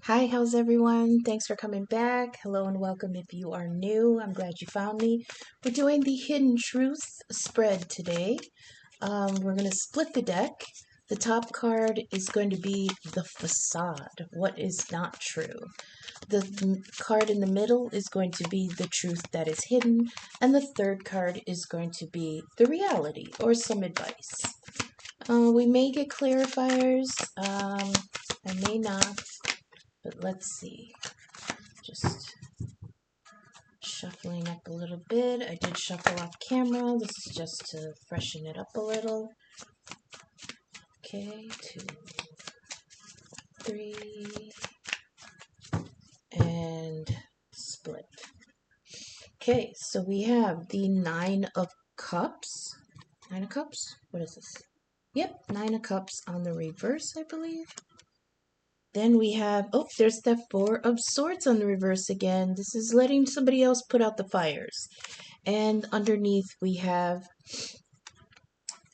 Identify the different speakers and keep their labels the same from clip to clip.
Speaker 1: Hi, how's everyone? Thanks for coming back. Hello and welcome if you are new. I'm glad you found me. We're doing the Hidden Truth spread today. We're going to split the deck. The top card is going to be the facade, what is not true. The card in the middle is going to be the truth that is hidden. And the third card is going to be the reality or some advice. We may get clarifiers. I may not. But let's see, just shuffling up a little bit. I did shuffle off camera. This is just to freshen it up a little. Okay, 2, 3, and split. Okay, so we have the 9 of Cups. 9 of Cups? What is this? Yep, 9 of Cups on the reverse, I believe. Then we have, oh, there's the 4 of Swords on the reverse again. This is letting somebody else put out the fires. And underneath we have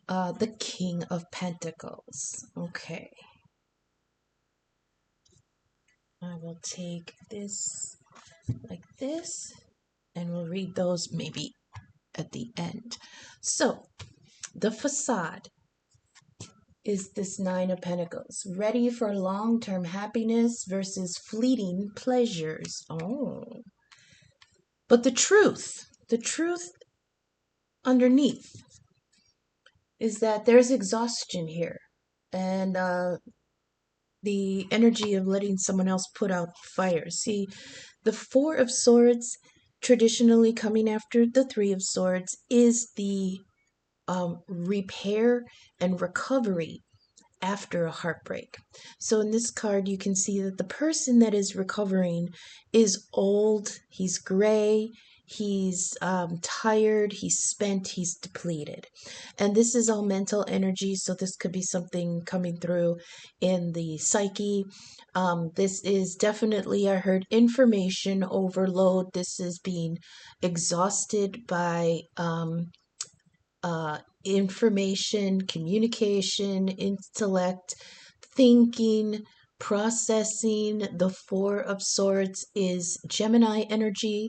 Speaker 1: the King of Pentacles. Okay. I will take this like this, and we'll read those maybe at the end. So, the facade is this 9 of Pentacles. Ready for long-term happiness versus fleeting pleasures. Oh. But the truth underneath is that there's exhaustion here. And the energy of letting someone else put out fires. See, the 4 of Swords, traditionally coming after the 3 of Swords, is the repair and recovery after a heartbreak. So in this card, you can see that the person that is recovering is old, he's gray, he's tired, he's spent, he's depleted. And this is all mental energy, so this could be something coming through in the psyche. This is definitely, I heard, information overload. This is being exhausted by information, communication, intellect, thinking, processing. The 4 of Swords is Gemini energy.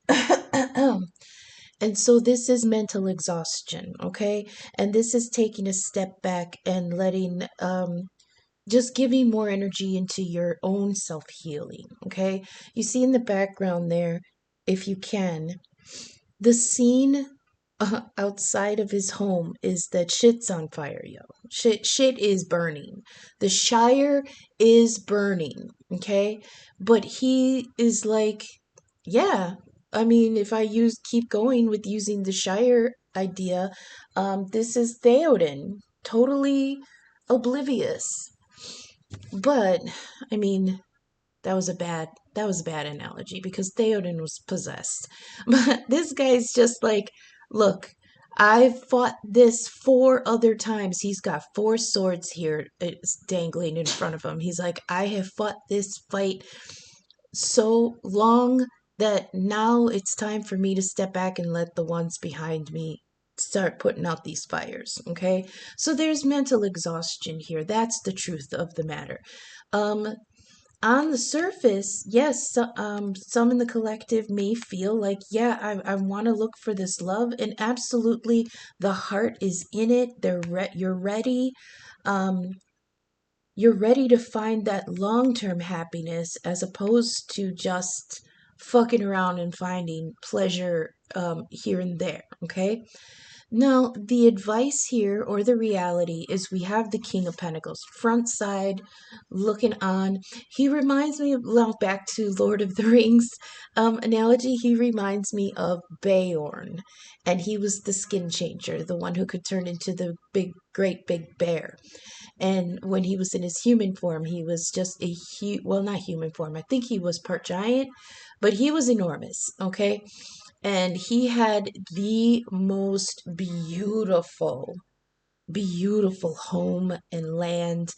Speaker 1: And so this is mental exhaustion, okay? And this is taking a step back and letting, just giving more energy into your own self-healing, okay? You see in the background there, if you can, the scene outside of his home is that shit's on fire, yo. Shit is burning. The Shire is burning, okay? But he is like, yeah, I mean, if I keep going with using the Shire idea, this is Theoden, totally oblivious. But I mean, that was a bad analogy because Theoden was possessed. But this guy's just like, look, I've fought this 4 other times. He's got 4 swords here, it's dangling in front of him. He's like, I have fought this fight so long that now it's time for me to step back and let the ones behind me start putting out these fires, okay? So there's mental exhaustion here. That's the truth of the matter. On the surface, yes, some in the collective may feel like, yeah, I want to look for this love, and absolutely the heart is in it. You're ready. You're ready to find that long-term happiness as opposed to just fucking around and finding pleasure here and there, okay? Now, the advice here, or the reality, is we have the King of Pentacles, front side, looking on. He reminds me of, well, back to Lord of the Rings analogy, he reminds me of Beorn. And he was the skin changer, the one who could turn into the great big bear. And when he was in his human form, he was just well, not human form. I think he was part giant, but he was enormous, okay? And he had the most beautiful, beautiful home and land,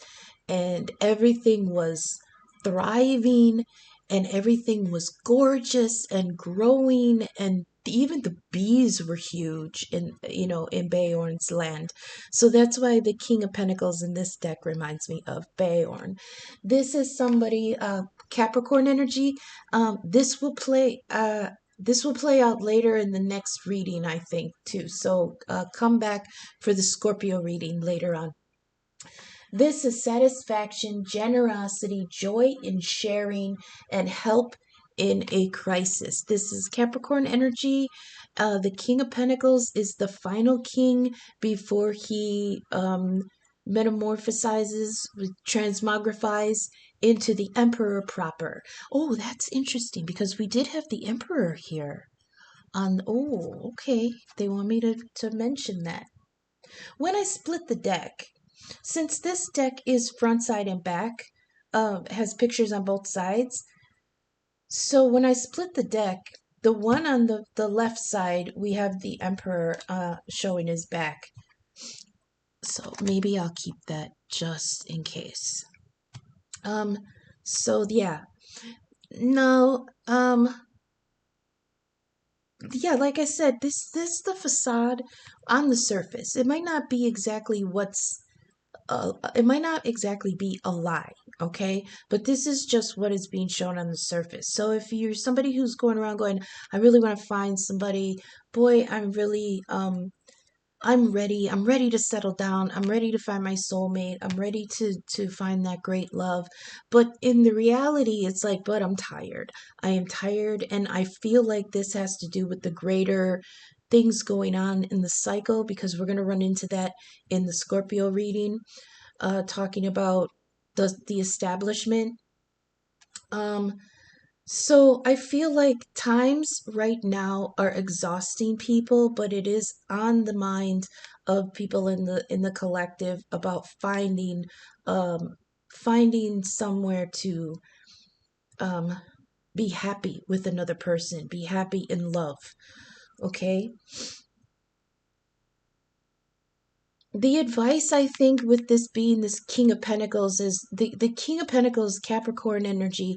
Speaker 1: and everything was thriving, and everything was gorgeous and growing, and even the bees were huge in Beorn's land. So that's why the King of Pentacles in this deck reminds me of Beorn. This is somebody Capricorn energy, this will play out later in the next reading, I think, too. So come back for the Scorpio reading later on. This is satisfaction, generosity, joy in sharing, and help in a crisis. This is Capricorn energy. The King of Pentacles is the final king before he metamorphosizes, transmogrifies into the Emperor proper. Oh, that's interesting because we did have the Emperor here. Oh, okay. They want me to mention that. When I split the deck, since this deck is front, side, and back, has pictures on both sides. So when I split the deck, the one on the left side, we have the Emperor showing his back. So maybe I'll keep that just in case. So yeah. No, yeah, like I said, this the facade on the surface. It might not be exactly it might not exactly be a lie, okay? But this is just what is being shown on the surface. So if you're somebody who's going around going, I really want to find somebody, boy, I'm ready. I'm ready to settle down. I'm ready to find my soulmate. I'm ready to find that great love. But in the reality, it's like, but I'm tired. I am tired, and I feel like this has to do with the greater things going on in the cycle, because we're going to run into that in the Scorpio reading, talking about the establishment. Um, so I feel like times right now are exhausting people, but it is on the mind of people in the collective about finding somewhere to um be happy with another person, be happy in love. Okay? The advice, I think, with this being this King of Pentacles, is the King of Pentacles, Capricorn energy,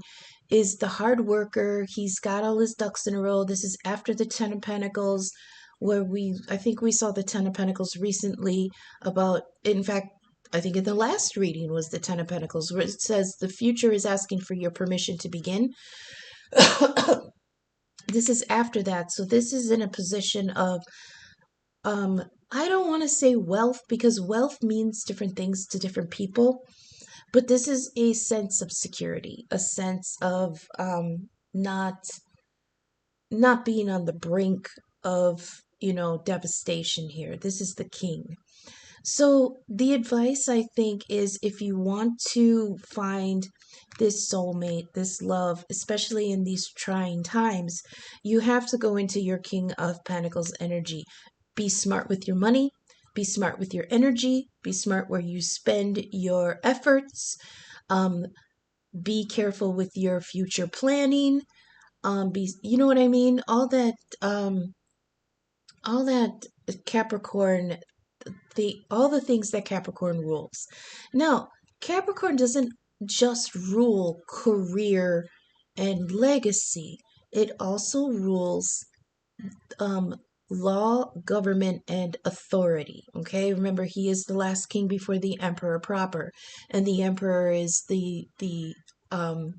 Speaker 1: is the hard worker. He's got all his ducks in a row. This is after the Ten of Pentacles, where I think we saw the Ten of Pentacles recently, about, in fact, I think in the last reading was the Ten of Pentacles, where it says the future is asking for your permission to begin. This is after that. So this is in a position of I don't want to say wealth, because wealth means different things to different people, but this is a sense of security, a sense of not being on the brink of, devastation here. This is the king. So the advice, I think, is if you want to find this soulmate, this love, especially in these trying times, you have to go into your King of Pentacles energy. Be smart with your money, be smart with your energy, be smart where you spend your efforts, um, be careful with your future planning, you know what I mean? All that Capricorn, all the things that Capricorn rules. Now, Capricorn doesn't just rule career and legacy. It also rules um law, government, and authority. Okay, remember, he is the last king before the emperor proper, and the emperor is um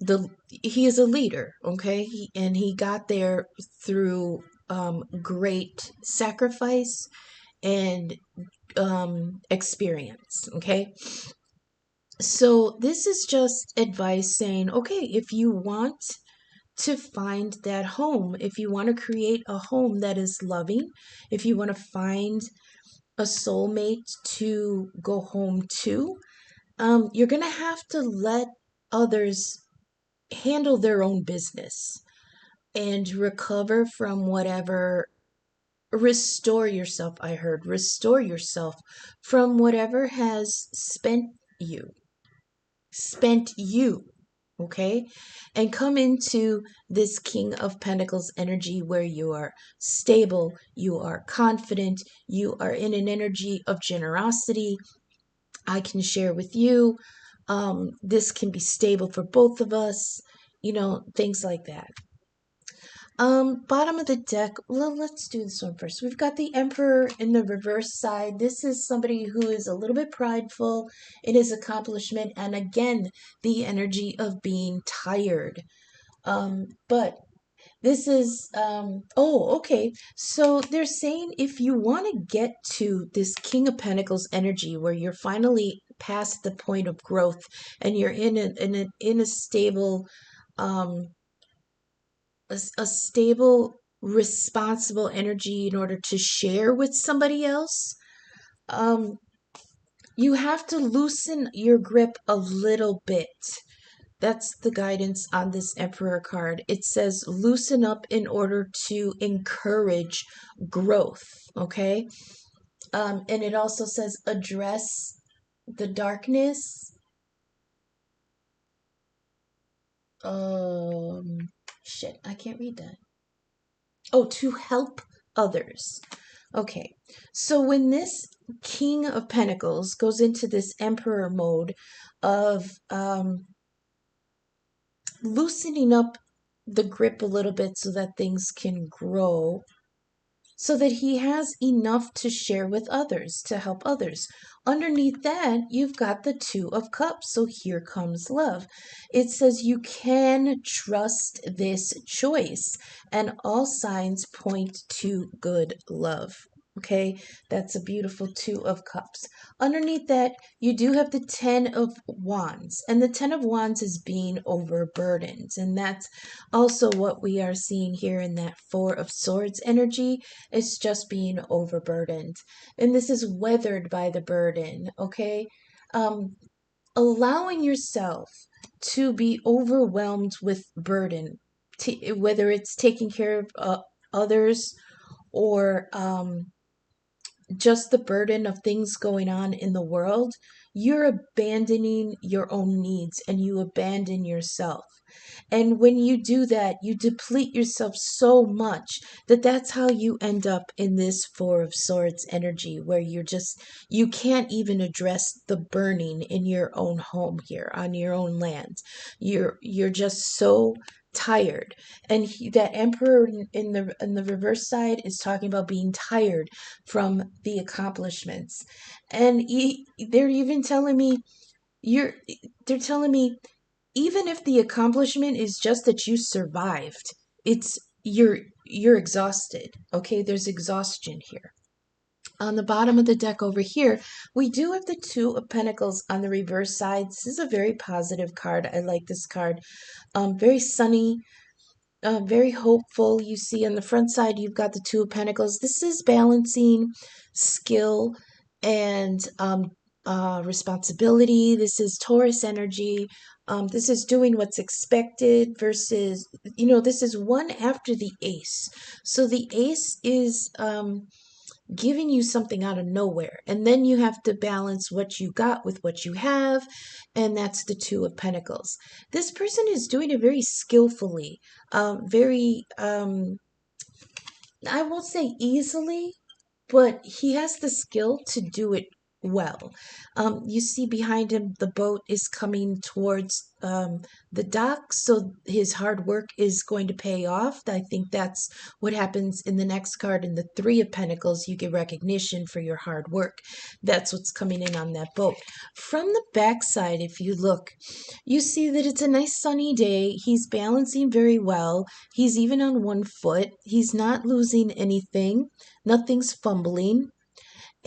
Speaker 1: the he is a leader. Okay, and he got there through great sacrifice and experience. Okay, so this is just advice saying, okay, if you want to find that home, if you want to create a home that is loving, if you want to find a soulmate to go home to, you're going to have to let others handle their own business and recover from whatever. Restore yourself, I heard. Restore yourself from whatever has you. Spent you. Okay? And come into this King of Pentacles energy where you are stable, you are confident, you are in an energy of generosity. I can share with you. This can be stable for both of us, things like that. Bottom of the deck. Well, let's do this one first. We've got the Emperor in the reverse side. This is somebody who is a little bit prideful in his accomplishment, and again, the energy of being tired. But this is, oh, okay. So they're saying if you want to get to this King of Pentacles energy where you're finally past the point of growth and you're in a stable, um, a stable, responsible energy in order to share with somebody else, um, you have to loosen your grip a little bit. That's the guidance on this Emperor card. It says loosen up in order to encourage growth, okay? And it also says address the darkness. Shit, I can't read that. Oh, to help others. Okay, so when this King of Pentacles goes into this Emperor mode of loosening up the grip a little bit so that things can grow, so that he has enough to share with others, to help others. Underneath that, you've got the Two of Cups. So here comes love. It says you can trust this choice, and all signs point to good love. Okay, that's a beautiful Two of Cups. Underneath that, you do have the Ten of Wands, and the Ten of Wands is being overburdened, and that's also what we are seeing here in that Four of Swords energy. It's just being overburdened. And this is weathered by the burden, okay? Um, Allowing yourself to be overwhelmed with burden, whether it's taking care of others or just the burden of things going on in the world, you're abandoning your own needs and you abandon yourself. And when you do that, you deplete yourself so much that that's how you end up in this Four of Swords energy, where you can't even address the burning in your own home here on your own land. You're just so tired. And that Emperor in the reverse side is talking about being tired from the accomplishments. And they're even telling me you're they're telling me even if the accomplishment is just that you survived, it's you're exhausted. Okay, there's exhaustion here. On the bottom of the deck over here, we do have the Two of Pentacles on the reverse side. This is a very positive card. I like this card. Very sunny, very hopeful. You see on the front side, you've got the Two of Pentacles. This is balancing skill and responsibility. This is Taurus energy. This is doing what's expected versus, this is one after the Ace. So the Ace is giving you something out of nowhere. And then you have to balance what you got with what you have. And that's the Two of Pentacles. This person is doing it very skillfully, very, I won't say easily, but he has the skill to do it well. You see behind him, the boat is coming towards the dock, so his hard work is going to pay off. I think that's what happens in the next card. In the Three of Pentacles, you get recognition for your hard work. That's what's coming in on that boat. From the backside, if you look, you see that it's a nice sunny day. He's balancing very well. He's even on one foot. He's not losing anything. Nothing's fumbling.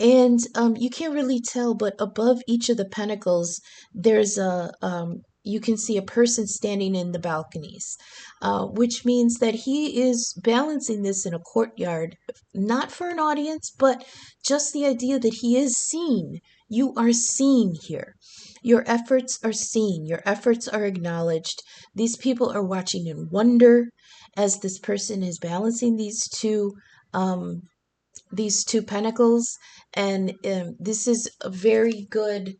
Speaker 1: And you can't really tell, but above each of the pentacles, there's you can see a person standing in the balconies, which means that he is balancing this in a courtyard, not for an audience, but just the idea that he is seen. You are seen here. Your efforts are seen. Your efforts are acknowledged. These people are watching in wonder as this person is balancing these two pentacles, and this is a very good.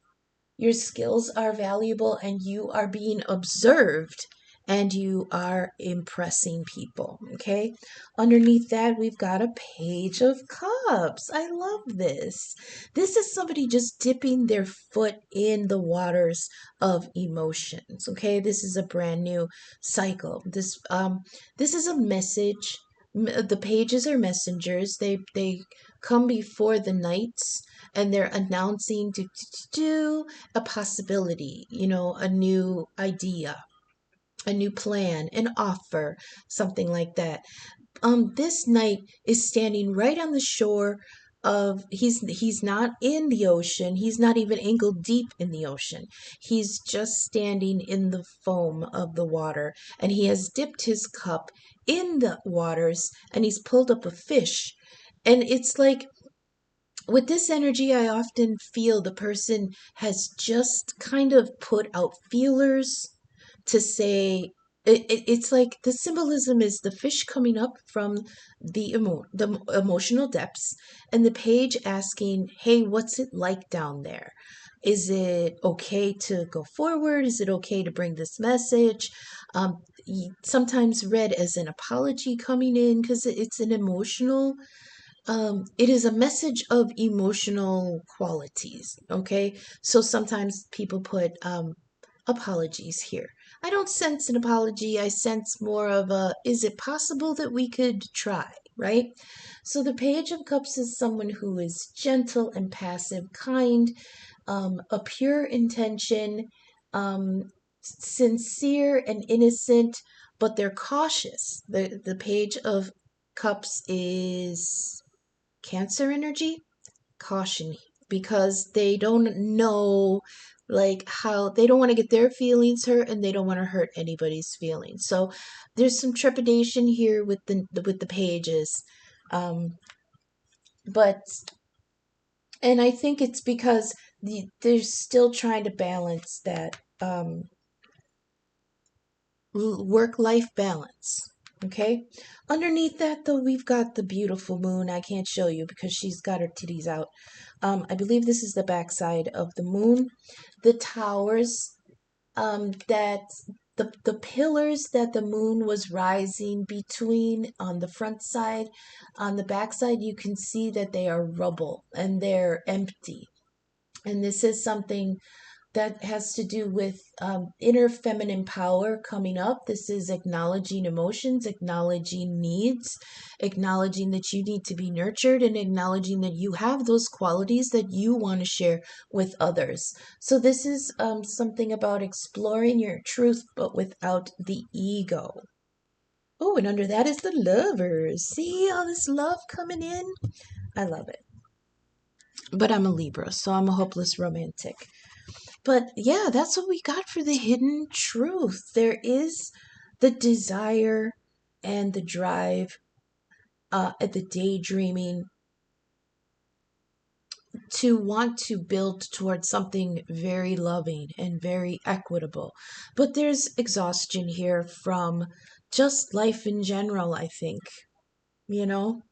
Speaker 1: Your skills are valuable and you are being observed and you are impressing people. Okay. Underneath that, we've got a Page of Cups. I love this. This is somebody just dipping their foot in the waters of emotions. Okay. This is a brand new cycle. This is a message. The pages are messengers. They come before the knights, and they're announcing a possibility, a new idea, a new plan, an offer, something like that. This knight is standing right on the shore of he's not in the ocean. He's not even ankle deep in the ocean. He's just standing in the foam of the water, and he has dipped his cup in the waters, and he's pulled up a fish. And it's like, with this energy, I often feel the person has just kind of put out feelers to say, it's like the symbolism is the fish coming up from the emotional depths, and the page asking, hey, what's it like down there? Is it okay to go forward? Is it okay to bring this message? Sometimes read as an apology coming in, because it's an emotional, it is a message of emotional qualities. Okay. So sometimes people put apologies here. I don't sense an apology. I sense more of a, is it possible that we could try? Right. So the Page of Cups is someone who is gentle and passive, kind, a pure intention, sincere and innocent, but they're cautious. The Page of Cups is Cancer energy, caution, because they don't know, like, how they don't want to get their feelings hurt, and they don't want to hurt anybody's feelings. So there's some trepidation here with the pages. But and I think it's because they're still trying to balance that work life balance. Okay. Underneath that, though, we've got the beautiful moon. I can't show you because she's got her titties out. I believe this is the backside of the moon. The towers, that the pillars that the moon was rising between on the front side, on the backside, you can see that they are rubble and they're empty. And this is something that has to do with inner feminine power coming up. This is acknowledging emotions, acknowledging needs, acknowledging that you need to be nurtured, and acknowledging that you have those qualities that you want to share with others. So this is something about exploring your truth, but without the ego. Oh, and under that is the Lovers. See all this love coming in? I love it. But I'm a Libra, so I'm a hopeless romantic. But yeah, that's what we got for the hidden truth. There is the desire and the drive, at the daydreaming, to want to build towards something very loving and very equitable. But there's exhaustion here from just life in general, I think, you know?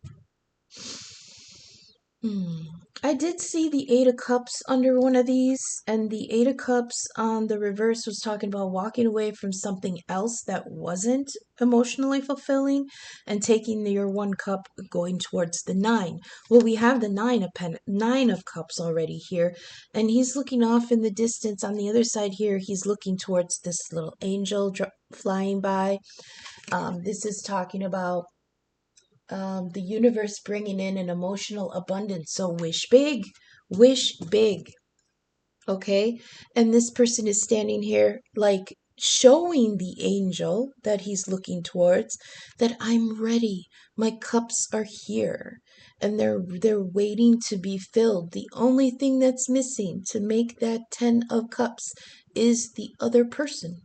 Speaker 1: Hmm. I did see the Eight of Cups under one of these, and the Eight of Cups on the reverse was talking about walking away from something else that wasn't emotionally fulfilling, and taking your one cup going towards the nine. Well, we have the nine of cups already here, and he's looking off in the distance. On the other side here, he's looking towards this little angel flying by. This is talking about the universe bringing in an emotional abundance. So wish big, okay? And this person is standing here, like, showing the angel that he's looking towards that I'm ready. My cups are here, and they're waiting to be filled. The only thing that's missing to make that 10 of cups is the other person.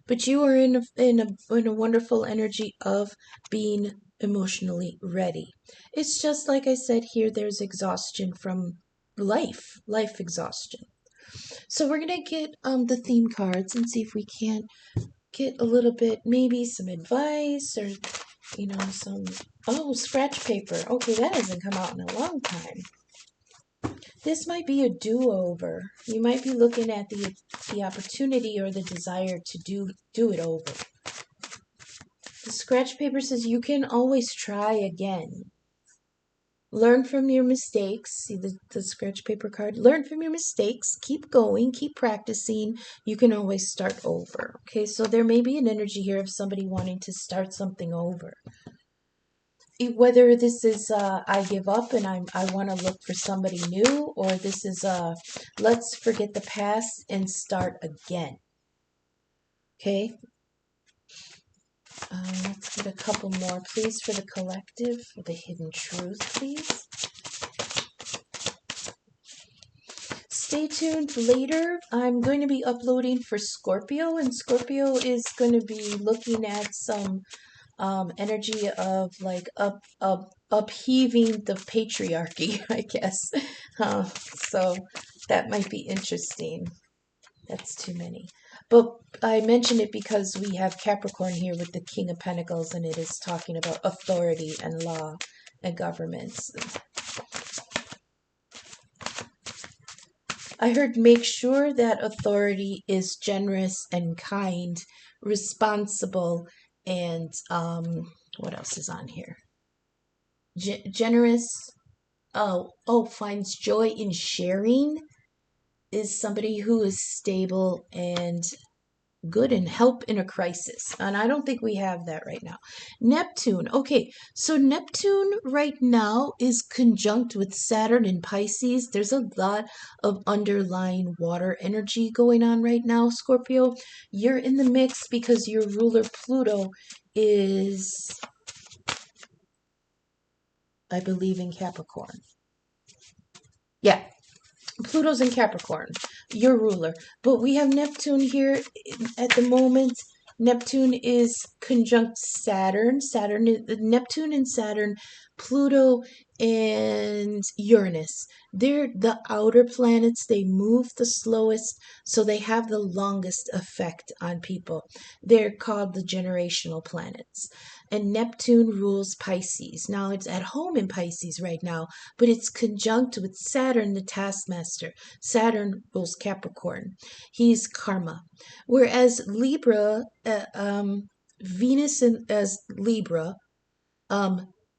Speaker 1: But you are in a wonderful energy of being emotionally ready. It's just like I said here, there's exhaustion from life exhaustion. So we're gonna get the theme cards and see if we can't get a little bit, maybe some advice, or some, oh, scratch paper. Okay, that hasn't come out in a long time. This might be a do-over. You might be looking at the opportunity or the desire to do it over. The scratch paper says you can always try again. Learn from your mistakes. See the scratch paper card? Learn from your mistakes. Keep going. Keep practicing. You can always start over. Okay, so there may be an energy here of somebody wanting to start something over. Whether this is I give up and I want to look for somebody new, or this is let's forget the past and start again. Okay. Let's get a couple more, please, for the collective, for the hidden truth, please. Stay tuned later. I'm going to be uploading for Scorpio, and Scorpio is going to be looking at some energy of like upheaving the patriarchy, I guess. So that might be interesting. That's too many. But I mention it because we have Capricorn here with the King of Pentacles, and it is talking about authority and law and governments. I heard make sure that authority is generous and kind, responsible, and what else is on here? Generous. Finds joy in sharing, is somebody who is stable and good and help in a crisis. And I don't think we have that right now. Neptune. Okay, so Neptune right now is conjunct with Saturn in Pisces. There's a lot of underlying water energy going on right now, Scorpio. You're in the mix because your ruler Pluto is, I believe, in Capricorn. Yeah, Pluto's in Capricorn, your ruler. But we have Neptune here at the moment. Neptune is conjunct Saturn. Neptune and Saturn, Pluto and Uranus. They're the outer planets. They move the slowest, so they have the longest effect on people. They're called the generational planets. And Neptune rules Pisces. Now it's at home in Pisces right now, but it's conjunct with Saturn, the taskmaster. Saturn rules Capricorn. He's karma. Whereas Libra, Venus as Libra,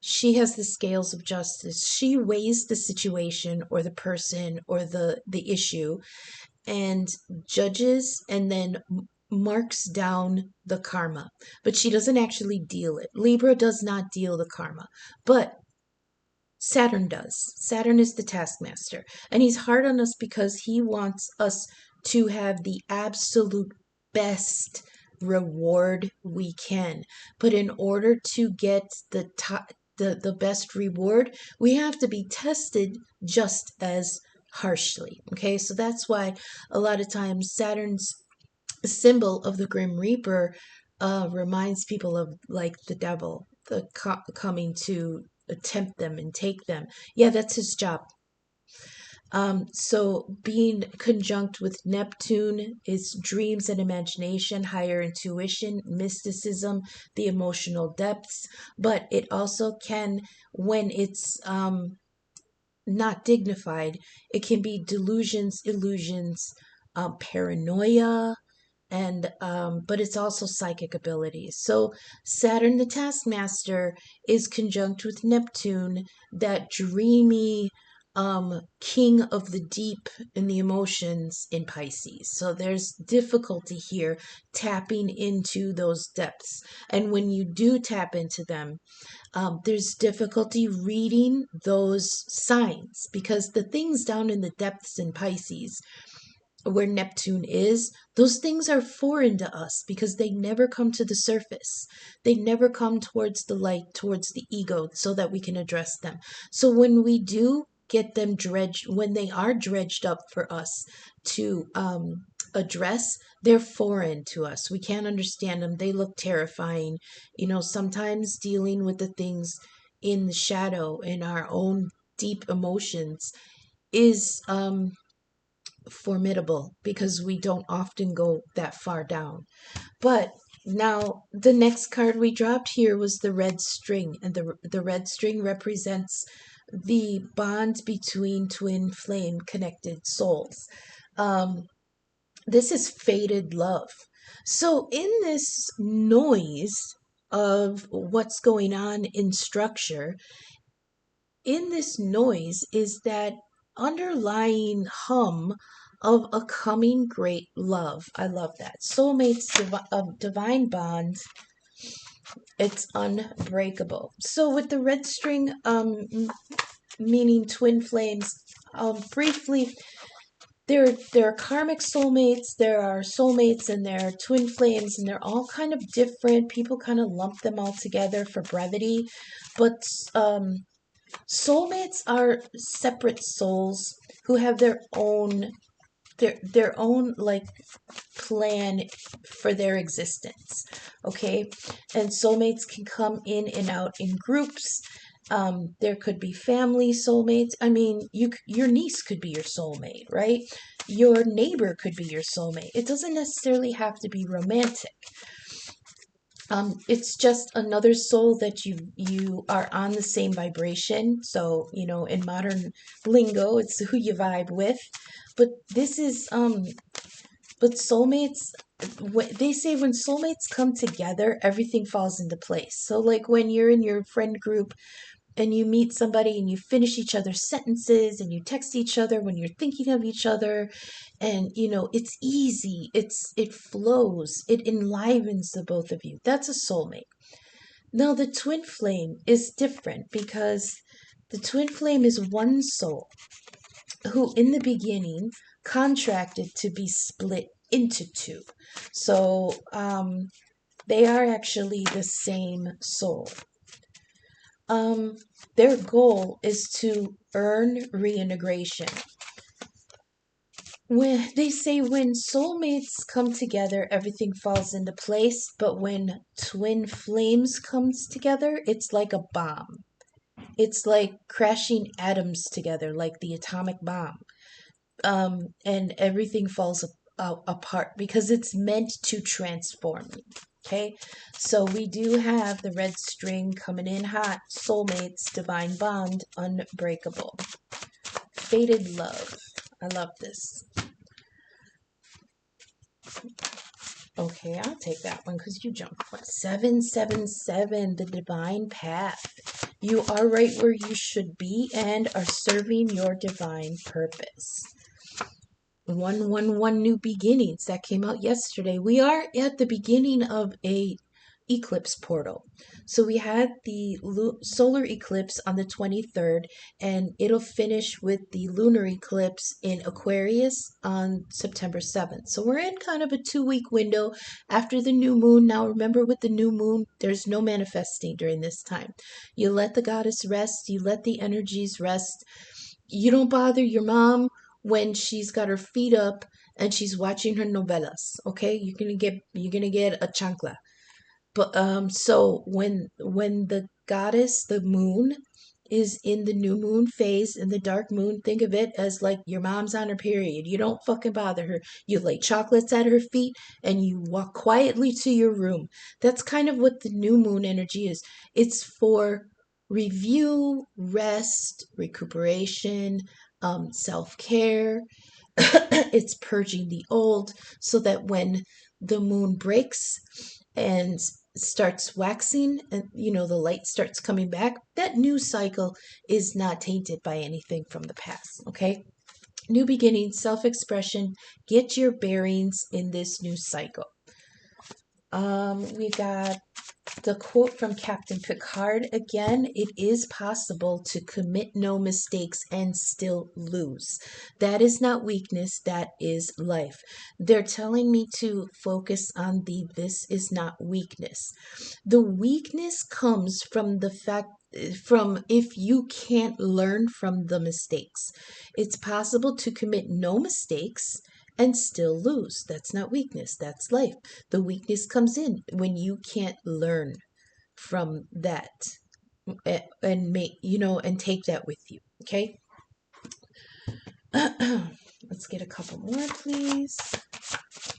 Speaker 1: she has the scales of justice. She weighs the situation or the person or the issue and judges and then marks down the karma. But she doesn't actually deal it. Libra does not deal the karma. But Saturn does. Saturn is the taskmaster. And he's hard on us because he wants us to have the absolute best reward we can. But in order to get the best reward, we have to be tested just as harshly. Okay, so that's why a lot of times Saturn's symbol of the Grim Reaper reminds people of like the devil, coming to tempt them and take them. Yeah, that's his job. So being conjunct with Neptune is dreams and imagination, higher intuition, mysticism, the emotional depths. But it also can, when it's not dignified, it can be delusions, illusions, paranoia, and but it's also psychic abilities. So Saturn the taskmaster is conjunct with Neptune, that dreamy king of the deep and the emotions in Pisces. So there's difficulty here tapping into those depths, and when you do tap into them, there's difficulty reading those signs, because the things down in the depths in Pisces where Neptune is, those things are foreign to us because they never come to the surface. They never come towards the light, towards the ego, so that we can address them. So when we do get them dredged, when they are dredged up for us to address, they're foreign to us. We can't understand them. They look terrifying. Sometimes dealing with the things in the shadow, in our own deep emotions, is formidable because we don't often go that far down. But now the next card we dropped here was the red string, and the red string represents the bond between twin flame connected souls. This is fated love. So, in this noise of what's going on in structure, in this noise is that underlying hum of a coming great love. I love that. Soulmates, divine bond, it's unbreakable. So, with the red string, meaning twin flames, briefly, there are karmic soulmates, there are soulmates, and there are twin flames, and they're all kind of different. People kind of lump them all together for brevity, but soulmates are separate souls who have their own like plan for their existence. Okay, and soulmates can come in and out in groups. There could be family soulmates. I mean, your niece could be your soulmate, right? Your neighbor could be your soulmate. It doesn't necessarily have to be romantic. It's just another soul that you are on the same vibration. So, in modern lingo, it's who you vibe with. But this is but soulmates, they say when soulmates come together, everything falls into place. So, like when you're in your friend group and you meet somebody and you finish each other's sentences and you text each other when you're thinking of each other, and it's easy, it flows, it enlivens the both of you. That's a soulmate. Now the twin flame is different because the twin flame is one soul who in the beginning contracted to be split into two. So they are actually the same soul. Their goal is to earn reintegration. When they say when soulmates come together, everything falls into place, but when twin flames comes together, it's like a bomb. It's like crashing atoms together, like the atomic bomb. And everything falls apart because it's meant to transform you. Okay, so we do have the red string coming in hot, soulmates, divine bond, unbreakable, fated love. I love this. Okay, I'll take that one because you jumped. 777, the divine path. You are right where you should be and are serving your divine purpose. 111 new beginnings that came out yesterday. We are at the beginning of a eclipse portal. So we had the solar eclipse on the 23rd, and it'll finish with the lunar eclipse in Aquarius on September 7th. So we're in kind of a 2-week window after the new moon. Now remember, with the new moon, there's no manifesting during this time. You let the goddess rest, you let the energies rest. You don't bother your mom when she's got her feet up and she's watching her novelas. Okay, you're gonna get a chancla. But so when the goddess, the moon, is in the new moon phase, in the dark moon, think of it as like your mom's on her period. You don't fucking bother her. You lay chocolates at her feet and you walk quietly to your room. That's kind of what the new moon energy is. It's for review, rest, recuperation, self-care. It's purging the old so that when the moon breaks and starts waxing, and the light starts coming back, that new cycle is not tainted by anything from the past. Okay, new beginning, self-expression, get your bearings in this new cycle. We got the quote from Captain Picard again: it is possible to commit no mistakes and still lose. That is not weakness, that is life. They're telling me to focus on this is not weakness. The weakness comes from the fact, from if you can't learn from the mistakes. It's possible to commit no mistakes and still lose. That's not weakness, that's life. The weakness comes in when you can't learn from that and and take that with you. Okay. Let's get a couple more, please,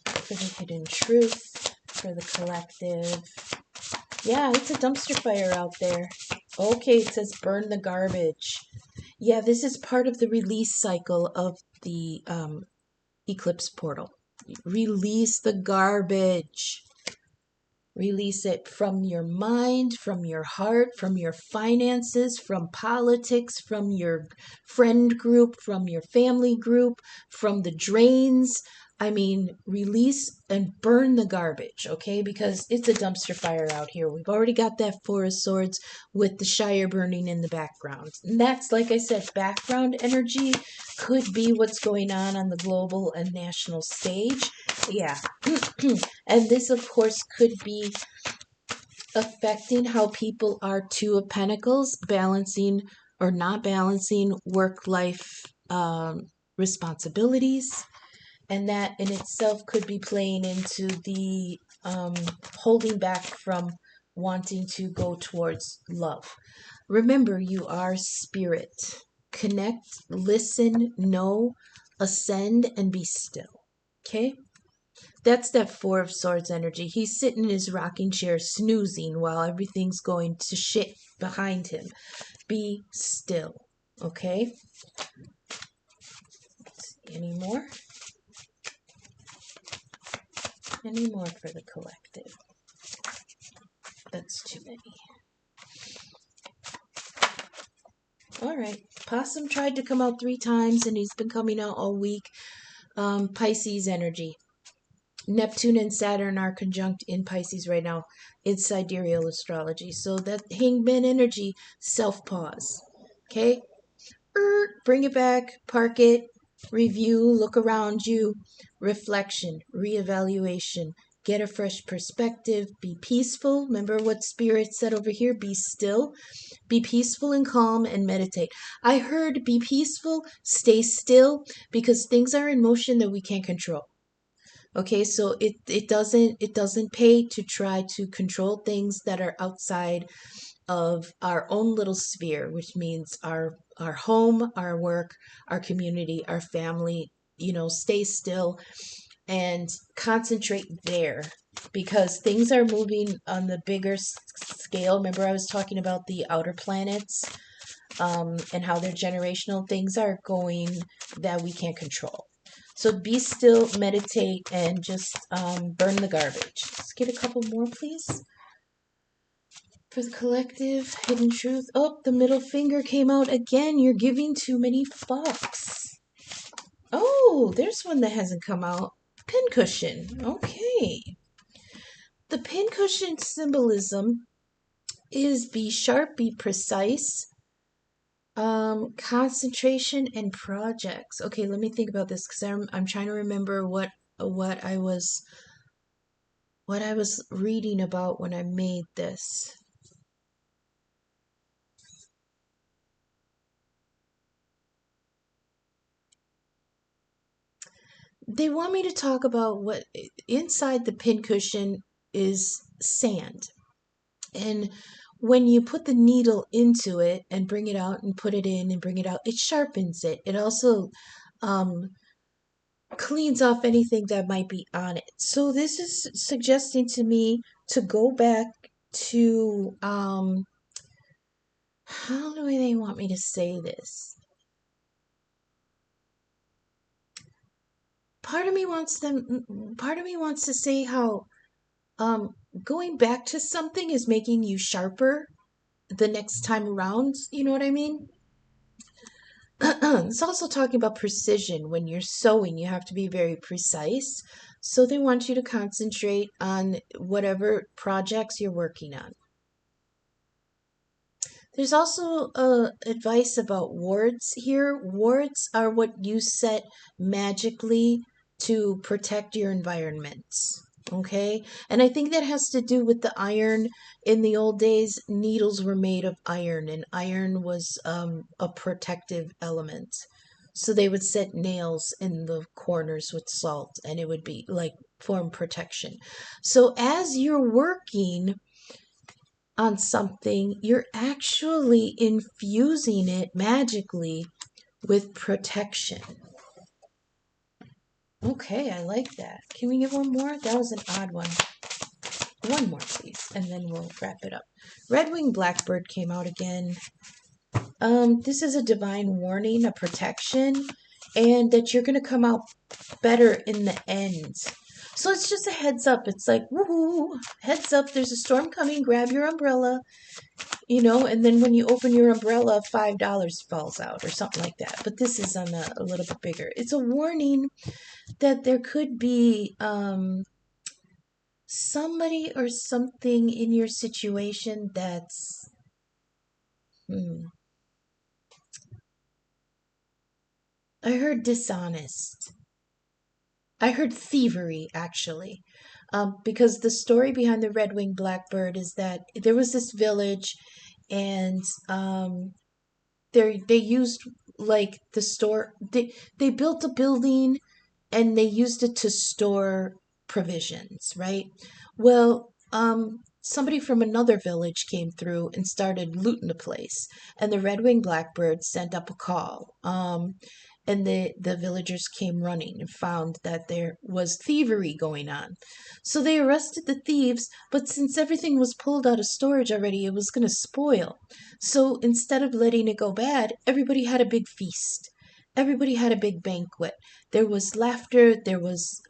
Speaker 1: for the hidden truth, for the collective. Yeah, it's a dumpster fire out there. Okay, it says burn the garbage. Yeah, this is part of the release cycle of the eclipse portal. Release the garbage. Release it from your mind, from your heart, from your finances, from politics, from your friend group, from your family group, from the drains. I mean, release and burn the garbage, okay? Because it's a dumpster fire out here. We've already got that Four of Swords with the Shire burning in the background. And that's, like I said, background energy could be what's going on the global and national stage. Yeah. And this, of course, could be affecting how people are Two of Pentacles, balancing or not balancing work life responsibilities. And that in itself could be playing into the holding back from wanting to go towards love. Remember, you are spirit. Connect, listen, know, ascend, and be still. Okay? That's that Four of Swords energy. He's sitting in his rocking chair snoozing while everything's going to shit behind him. Be still. Okay? Any more? Any more for the collective? That's too many. Alright. Possum tried to come out 3 times and he's been coming out all week. Pisces energy. Neptune and Saturn are conjunct in Pisces right now. It's sidereal astrology. So that hangman energy, self-pause. Okay? Bring it back, park it, review, look around you, reflection, reevaluation, get a fresh perspective, be peaceful. Remember what Spirit said over here? Be still. Be peaceful and calm and meditate. I heard be peaceful, stay still, because things are in motion that we can't control. Okay, so it doesn't pay to try to control things that are outside of our own little sphere, which means our home, our work, our community, our family. Stay still and concentrate there, because things are moving on the bigger scale. Remember, I was talking about the outer planets, and how they're generational. Things are going that we can't control. So be still, meditate, and just burn the garbage. Let's get a couple more, please. For the collective, hidden truth. Oh, the middle finger came out again. You're giving too many fucks. Oh, there's one that hasn't come out. Pincushion. Okay. The pincushion symbolism is be sharp, be precise, concentration and projects. Okay, let me think about this because I'm trying to remember what I was reading about when I made this. They want me to talk about what inside the pincushion is sand. And when you put the needle into it and bring it out and put it in and bring it out, it sharpens it. It also cleans off anything that might be on it. So this is suggesting to me to go back to how do they want me to say this? Part of me wants to say how going back to something is making you sharper the next time around. You know what I mean? It's also talking about precision. When you're sewing, you have to be very precise. So they want you to concentrate on whatever projects you're working on. There's also advice about wards here. Wards are what you set magically to protect your environments. Okay? And I think that has to do with the iron. In the old days, needles were made of iron, and iron was a protective element. So they would set nails in the corners with salt, and it would be like form protection. So as you're working on something, you're actually infusing it magically with protection. Okay, I like that. Can we get one more? That was an odd one. One more, please, and then we'll wrap it up. Red-winged blackbird came out again. This is a divine warning, a protection, and that you're going to come out better in the end. So it's just a heads up. It's like, woohoo, heads up, there's a storm coming, grab your umbrella, and then when you open your umbrella, $5 falls out or something like that. But this is on a little bit bigger. It's a warning that there could be somebody or something in your situation that's I heard dishonest. I heard thievery, actually. Because the story behind the red-winged blackbird is that there was this village, and they used like the store. They built a building, and they used it to store provisions, right? Well, somebody from another village came through and started looting the place, and the red-winged blackbird sent up a call. And the villagers came running and found that there was thievery going on. So they arrested the thieves, but since everything was pulled out of storage already, it was going to spoil. So instead of letting it go bad, everybody had a big feast. Everybody had a big banquet. There was laughter, there was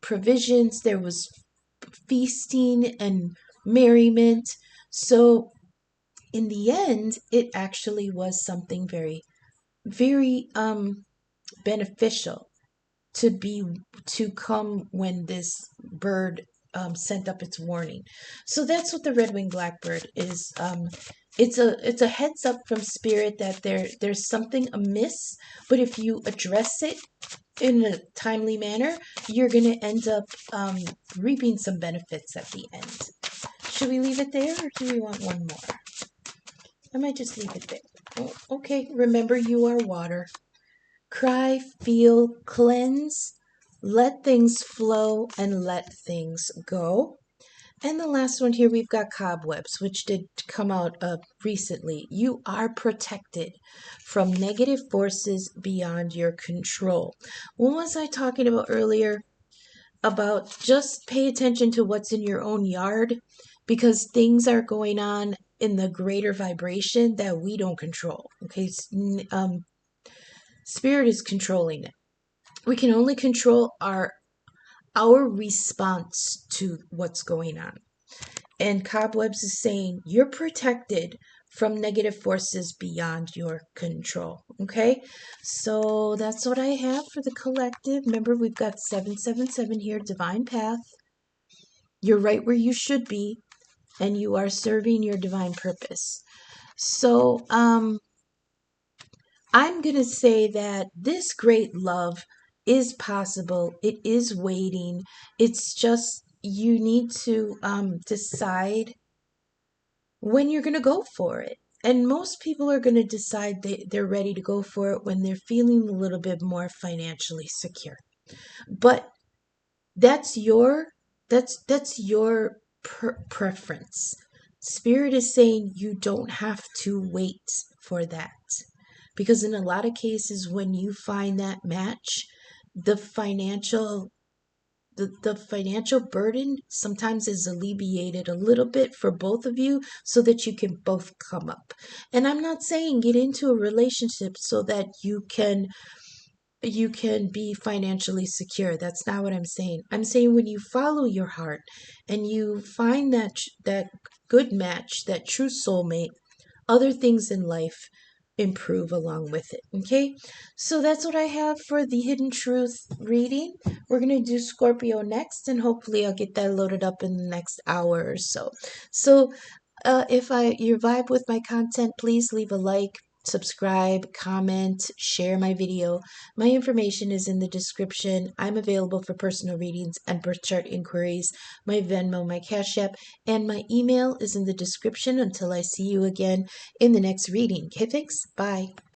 Speaker 1: provisions, there was feasting and merriment. So in the end, it actually was something very, very beneficial to come when this bird sent up its warning. So that's what the red-winged blackbird is. It's a heads up from spirit that there's something amiss, but if you address it in a timely manner, you're going to end up reaping some benefits at the end. Should we leave it there, or do we want one more? I might just leave it there. Oh, okay, remember you are water. Cry, feel, cleanse, let things flow, and let things go. And the last one here, we've got cobwebs, which did come out recently. You are protected from negative forces beyond your control. What was I talking about earlier? About just pay attention to what's in your own yard, because things are going on in the greater vibration that we don't control. Okay, spirit is controlling it. We can only control our response to what's going on. And Cobwebs is saying you're protected from negative forces beyond your control. Okay, so that's what I have for the collective. Remember, we've got 777 here, divine path. You're right where you should be, and you are serving your divine purpose. So I'm going to say that this great love is possible. It is waiting. It's just you need to decide when you're going to go for it. And most people are going to decide they're ready to go for it when they're feeling a little bit more financially secure. But that's your preference. Spirit is saying you don't have to wait for that. Because in a lot of cases, when you find that match, the financial burden sometimes is alleviated a little bit for both of you so that you can both come up. And I'm not saying get into a relationship so that you can be financially secure. That's not what I'm saying. I'm saying when you follow your heart and you find that good match, that true soulmate, other things in life improve along with it. Okay, so that's what I have for the hidden truth reading. We're going to do Scorpio next, and hopefully I'll get that loaded up in the next hour or so. So if you vibe with my content, please leave a like, subscribe, comment, share my video. My information is in the description. I'm available for personal readings and birth chart inquiries. My Venmo, my Cash App, and my email is in the description. Until I see you again in the next reading. Okay, thanks. Bye.